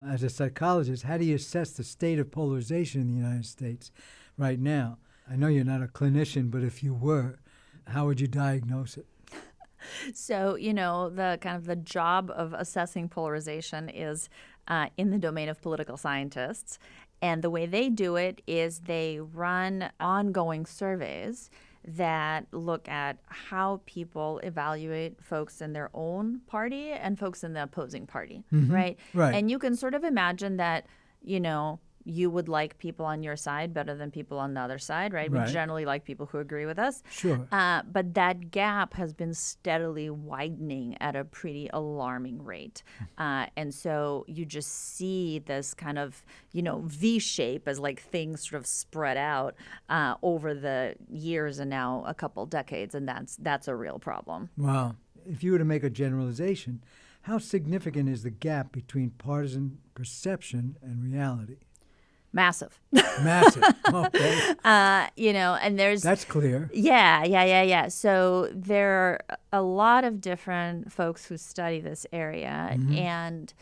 As a psychologist, how do you assess the state of polarization in the United States right now? I know you're not a clinician, but if you were, how would you diagnose it? So, the kind of the job of assessing polarization is in the domain of political scientists. And the way they do it is they run ongoing surveys that look at how people evaluate folks in their own party and folks in the opposing party, right? Right. And you can sort of imagine that, you would like people on your side better than people on the other side, right? Right. We generally like people who agree with us. Sure. But that gap has been steadily widening at a pretty alarming rate. And so you just see this kind of, V shape as like things sort of spread out over the years and now a couple decades. And that's a real problem. Wow. If you were to make a generalization, how significant is the gap between partisan perception and reality? Massive. Massive. Okay. And there's... That's clear. Yeah. So there are a lot of different folks who study this area. And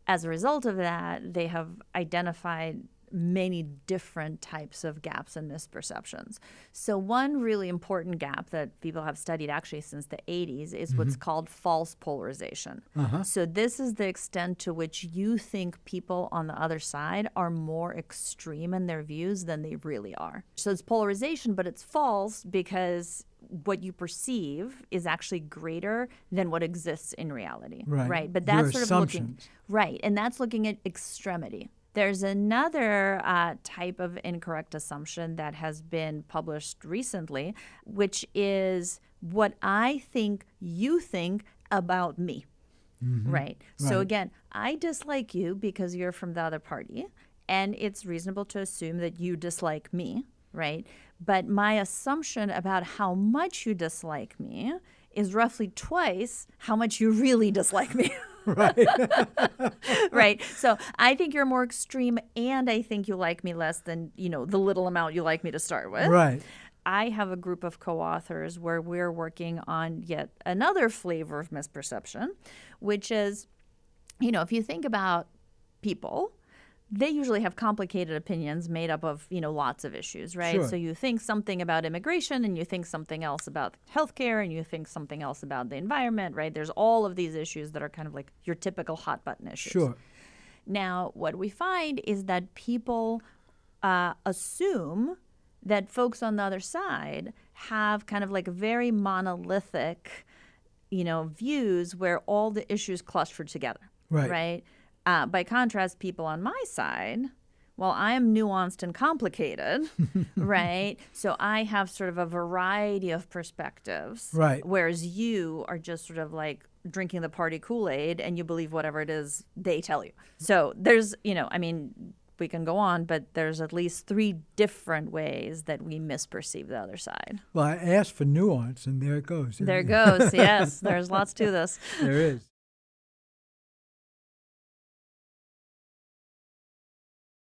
as a result of that, they have identified many different types of gaps and misperceptions. So one really important gap that people have studied actually since the 80s is what's called false polarization. So this is the extent to which you think people on the other side are more extreme in their views than they really are. So it's polarization, but it's false because what you perceive is actually greater than what exists in reality. Right. But that's Your sort of looking... assumptions. Right. And that's looking at extremity. There's another type of incorrect assumption that has been published recently, which is what I think you think about me, right? So again, I dislike you because you're from the other party, and it's reasonable to assume that you dislike me, right? But my assumption about how much you dislike me is roughly twice how much you really dislike me. Right. Right. So I think you're more extreme, and I think you like me less than, the little amount you like me to start with. Right. I have a group of co-authors where we're working on yet another flavor of misperception, which is, if you think about people, they usually have complicated opinions made up of, lots of issues, right? Sure. So you think something about immigration, and you think something else about healthcare, and you think something else about the environment, right? There's all of these issues that are kind of like your typical hot button issues. Sure. Now, what we find is that people assume that folks on the other side have kind of like very monolithic, views where all the issues cluster together, right? By contrast, people on my side, well, I am nuanced and complicated, right? So I have sort of a variety of perspectives, Right. whereas you are just sort of like drinking the party Kool-Aid and you believe whatever it is they tell you. So there's, we can go on, but there's at least 3 different ways that we misperceive the other side. Well, I asked for nuance, and there it goes. There it goes. Yes, there's lots to this. There is.